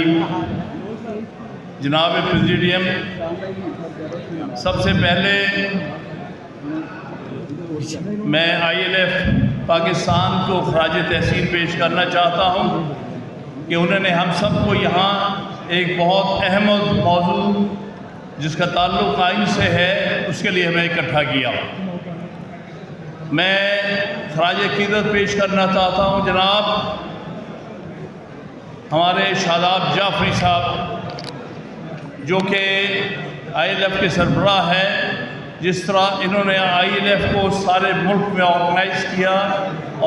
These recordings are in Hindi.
करीम, जनाब प्रेसिडियम, सबसे पहले मैं ILF पाकिस्तान को खराज तहसीन पेश करना चाहता हूँ कि उन्होंने हम सबको यहाँ एक बहुत अहम मौजू जिसका ताल्लुक़ आइन से है उसके लिए हमें इकट्ठा किया। मैं खराज अक़ीदत पेश करना चाहता हूँ जनाब हमारे शादाब जाफरी साहब जो कि ILF के सरबराह है। जिस तरह इन्होंने ILF को सारे मुल्क में ऑर्गेनाइज़ किया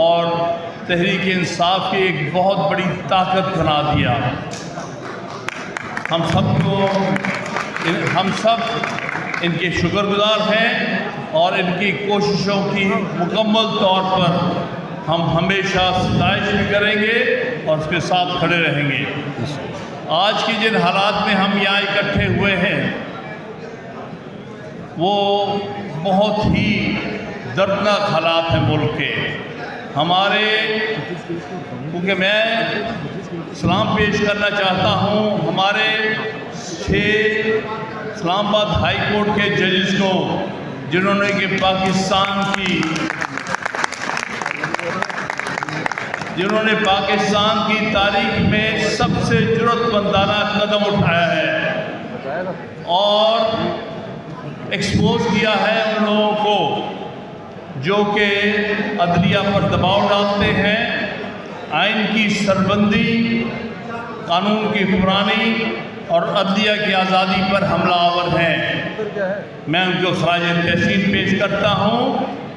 और तहरीक इंसाफ की एक बहुत बड़ी ताकत बना दिया। हम सब इनके शुक्रगुजार हैं और इनकी कोशिशों की मुकम्मल तौर पर हम हमेशा सताइश भी करेंगे और उसके साथ खड़े रहेंगे। आज की जिन हालात में हम यहाँ इकट्ठे हुए हैं वो बहुत ही दर्दनाक हालात हैं मुल्क के हमारे, क्योंकि मैं सलाम पेश करना चाहता हूँ हमारे 6 इस्लामाबाद हाई कोर्ट के जजेस को जिन्होंने कि पाकिस्तान की तारीख में सबसे जुर्रतमंदाना कदम उठाया है और एक्सपोज किया है उन लोगों को जो कि अदलिया पर दबाव डालते हैं, आइन की सरबंदी, कानून की हुक्मरानी और अदलिया की आज़ादी पर हमलावर हैं। मैं उनको खराज तहसीन पेश करता हूँ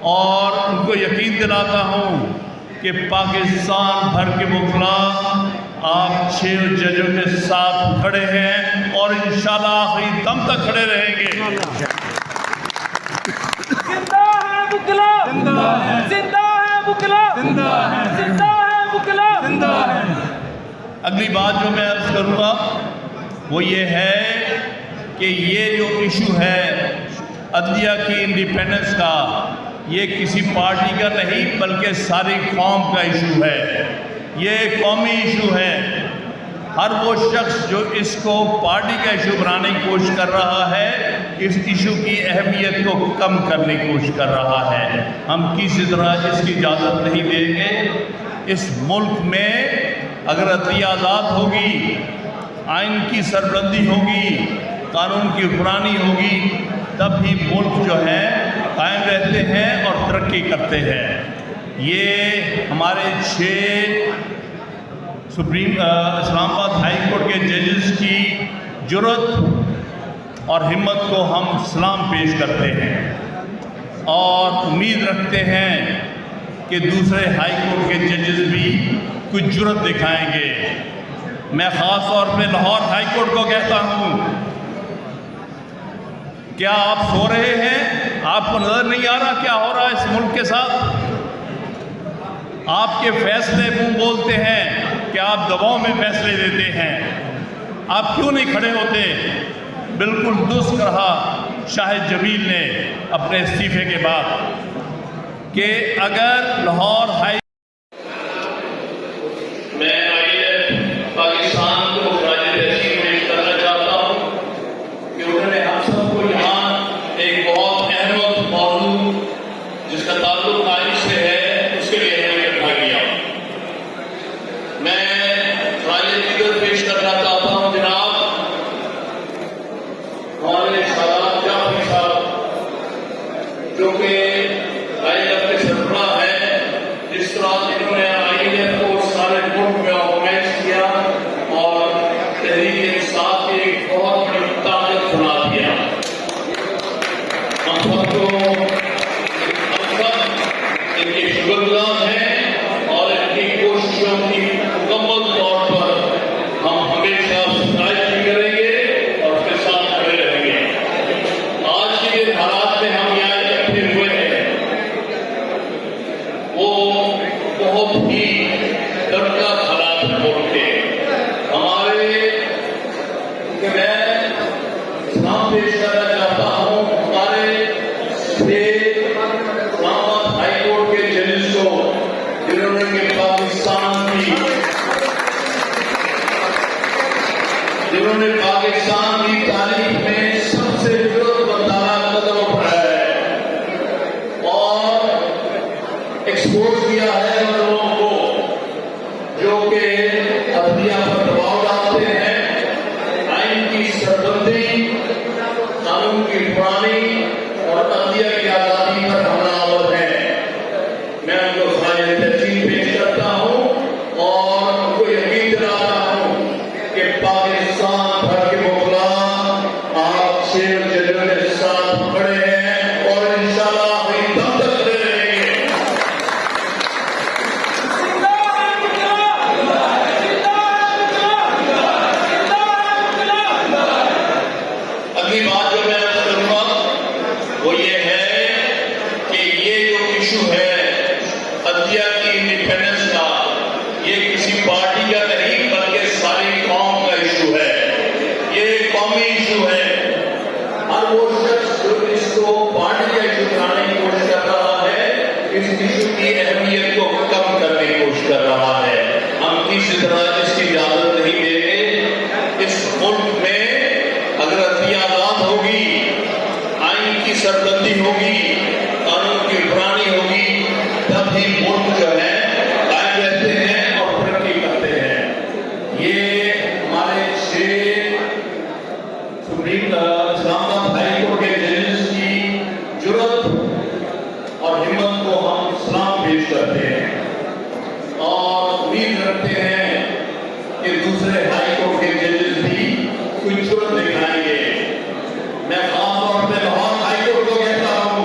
और उनको यकीन दिलाता हूँ कि पाकिस्तान भर के मुखला आप 6 जजों के साथ खड़े हैं और इंशाल्लाह आखिरी दम तक खड़े रहेंगे। जिंदा है मुकला, जिंदा है मुकला, जिंदा है मुकला, जिंदा है। अगली बात जो मैं अर्ज करूँगा वो ये है कि ये जो इशू है अदलिया की इंडिपेंडेंस का, ये किसी पार्टी का नहीं बल्कि सारी कौम का इशू है। ये कौमी इशू है। हर वो शख्स जो इसको पार्टी का इशू बनाने की कोशिश कर रहा है इस इशू की अहमियत को कम करने की कोशिश कर रहा है। हम किसी तरह इसकी इजाज़त नहीं देंगे। इस मुल्क में अगर अदलिया आज़ाद होगी, आइन की सरबंदी होगी, कानून की हुक्मरानी होगी, तब ही मुल्क जो है कायम रहते हैं और तरक्की करते हैं। ये हमारे 6 इस्लामाबाद हाई कोर्ट के जजेस की जुर्रत और हिम्मत को हम सलाम पेश करते हैं और उम्मीद रखते हैं कि दूसरे हाई कोर्ट के जजेस भी कुछ जुर्रत दिखाएंगे। मैं ख़ास तौर पे लाहौर हाई कोर्ट को कहता हूँ, क्या आप सो रहे हैं? आपको नज़र नहीं आ रहा क्या हो रहा है इस मुल्क के साथ? आपके फैसले मुंह बोलते हैं कि आप दबाव में फैसले देते हैं। आप क्यों नहीं खड़े होते? बिल्कुल दुरुस्त कहा शाहिद जमील ने अपने इस्तीफे के बाद कि अगर लाहौर हाई पाकिस्तान को खराज तहसीन पेश करना चाहता हूँ कि उन्होंने हम सबको यहाँ एक बहुत अहम मौजू जिसका ताल्लुक आइन से है उसके लिए हमें इकट्ठा किया। मैं खराज अक़ीदत पेश करना चाहता हूँ जनाब हमारे शादाब जाफरी साहब जो कि ILF के सरबराह है। जिस तरह इन्होंने ILF को सारे मुल्क में ऑर्गेनाइज किया और तहरीक इंसाफ की एक बहुत बड़ी ताकत बना दिया। हम सबको इनके शुक्रगुजार हैं और इनकी कोशिशों की मुकम्मल तौर पर हम हमेशा सताइश भी करेंगे और उसके साथ खड़े रहेंगे। आज के जिन हालात में हम यहाँ इकट्ठे हुए हैं वो बहुत ही दर्दनाक हालात बोलते हमारे जिन्होंने पाकिस्तान की तारीख में सबसे जुर्मदार कदम उठाया है और एक्सपोज किया है उन लोगों को जो कि अदलिया पर दबाव डालते हैं, आइन की सरबंदी, कानून की पुरानी और अदलिया की आजादी पर हमलावर है। मैं उनको ख़ालिद तहसीन पेश करता हूँ और उनको यकीन दिलाता हूँ कि पाकिस्तान भर के मुगला आप शेर जजों के साथ खड़े हैं और इंशाअल्लाह अपनी दम तक खड़े रहेंगे। अगली बात जो मैं अर्ज करूंगा वो ये है कि ये जो इशू है अदलिया की इंडिपेंडेंस का, ये किसी पार्टी का नहीं बल्कि सारी कौम का इशू है। ये कौमी इशू है। हर वो शख्स जो इसको पार्टी का इशू बनाने की कोशिश कर रहा है, इस इशू की अहमियत को कम करने की कोशिश कर रहा है। हम किसी तरह इसकी इजाजत नहीं देंगे। इस मुल्क में अगर अदलिया आजाद होगी, आइन की सरबंदी होगी, कानून की पुरानी होगी, तब ही मुल्क जो है कायम रहते हैं और तरक्की करते हैं। ये हमारे 6 सुप्रीम इस्लामाबाद हाई कोर्ट के जजेस की जुर्रत और हिम्मत को हम सलाम पेश करते हैं और उम्मीद रखते हैं कि दूसरे हाई कोर्ट के जजेस भी कुछ जुर्रत दिखाएंगे। मैं खास तौर पर लाहौर हाई कोर्ट को कहता हूं,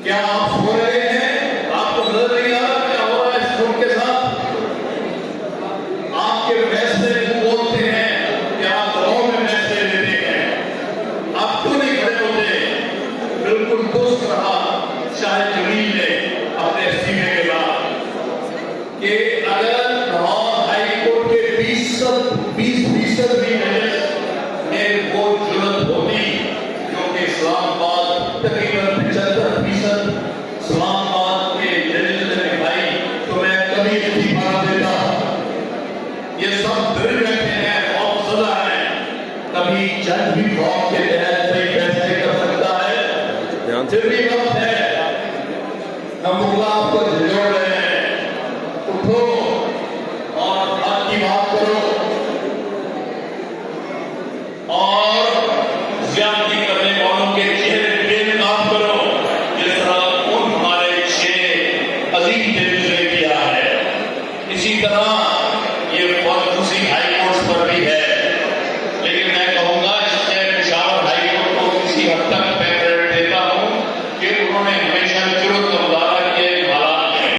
क्या आप सो रहे हैं? आपको नजर नहीं आ रहा क्या हो रहा है इस मुल्क के साथ? आपके फैसले क्यों बोलते हैं कि आप दबाव में फैसले लेते हैं? आप क्यों नहीं खड़े होते? बिल्कुल दुरुस्त रहा शाहिद जमील ने अपने इस्तीफे के बाद कि अगर लाहौर हाई कोर्ट के 20% भी में वो जुर्रत होती जो कि इस्लामाबाद तकरीबन 75% इस्लामाबाद के जजेस ने दिखाई, तो मैं कभी इस्तीफा न देता। ये सब डर बैठे हैं, खौफजदा हैं। कभी जज भी खौफ के तहत सही फैसले कर सकता है, फिर भी